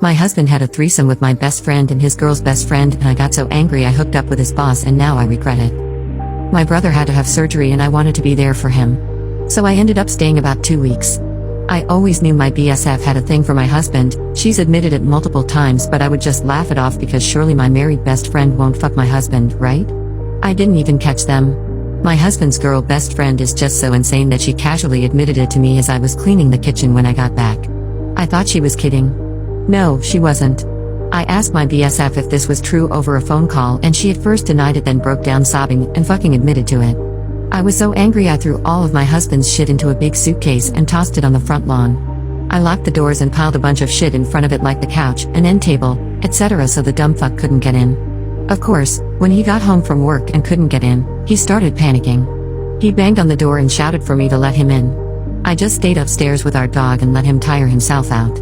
My husband had a threesome with my best friend and his girl's best friend, and I got so angry I hooked up with his boss, and now I regret it. My brother had to have surgery and I wanted to be there for him. So I ended up staying about 2 weeks. I always knew my BSF had a thing for my husband. She's admitted it multiple times, but I would just laugh it off because surely my married best friend won't fuck my husband, right? I didn't even catch them. My husband's girl best friend is just so insane that she casually admitted it to me as I was cleaning the kitchen when I got back. I thought she was kidding. No, she wasn't. I asked my BSF if this was true over a phone call, and she at first denied it, then broke down sobbing and fucking admitted to it. I was so angry I threw all of my husband's shit into a big suitcase and tossed it on the front lawn. I locked the doors and piled a bunch of shit in front of it, like the couch, an end table, etc., so the dumb fuck couldn't get in. Of course, when he got home from work and couldn't get in, he started panicking. He banged on the door and shouted for me to let him in. I just stayed upstairs with our dog and let him tire himself out.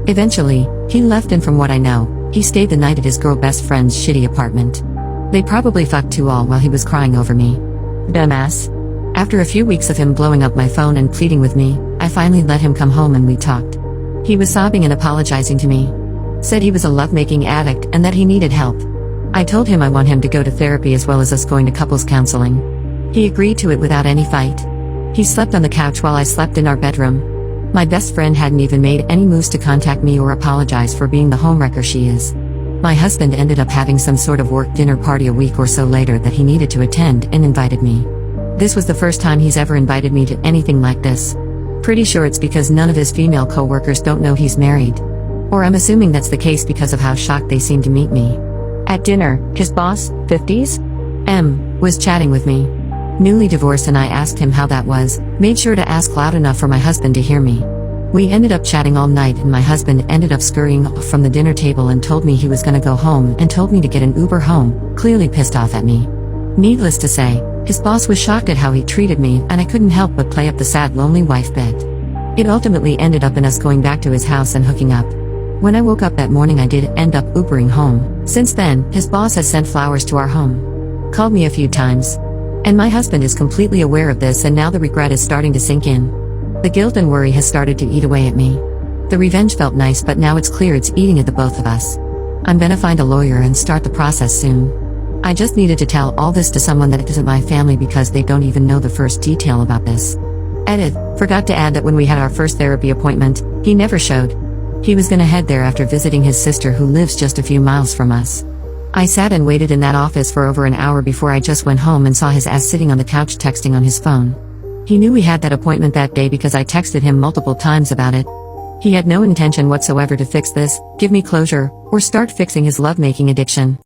Eventually, he left, and from what I know, he stayed the night at his girl best friend's shitty apartment. They probably fucked too all while he was crying over me. Dumbass. After a few weeks of him blowing up my phone and pleading with me, I finally let him come home and we talked. He was sobbing and apologizing to me. Said he was a lovemaking addict and that he needed help. I told him I want him to go to therapy as well as us going to couples counseling. He agreed to it without any fight. He slept on the couch while I slept in our bedroom. My best friend hadn't even made any moves to contact me or apologize for being the homewrecker she is. My husband ended up having some sort of work dinner party a week or so later that he needed to attend and invited me. This was the first time he's ever invited me to anything like this. Pretty sure it's because none of his female co-workers don't know he's married. Or I'm assuming that's the case because of how shocked they seem to meet me. At dinner, his boss, 50s? Was chatting with me. Newly divorced, and I asked him how that was, made sure to ask loud enough for my husband to hear me. We ended up chatting all night, and my husband ended up scurrying off from the dinner table and told me he was gonna go home and told me to get an Uber home, clearly pissed off at me. Needless to say, his boss was shocked at how he treated me, and I couldn't help but play up the sad lonely wife bit. It ultimately ended up in us going back to his house and hooking up. When I woke up that morning, I did end up Ubering home. Since then, his boss has sent flowers to our home. Called me a few times. And my husband is completely aware of this, and now the regret is starting to sink in. The guilt and worry has started to eat away at me. The revenge felt nice, but now it's clear it's eating at the both of us. I'm gonna find a lawyer and start the process soon. I just needed to tell all this to someone that isn't my family because they don't even know the first detail about this. Edit, forgot to add that when we had our first therapy appointment, he never showed. He was gonna head there after visiting his sister who lives just a few miles from us. I sat and waited in that office for over an hour before I just went home and saw his ass sitting on the couch texting on his phone. He knew we had that appointment that day because I texted him multiple times about it. He had no intention whatsoever to fix this, give me closure, or start fixing his lovemaking addiction.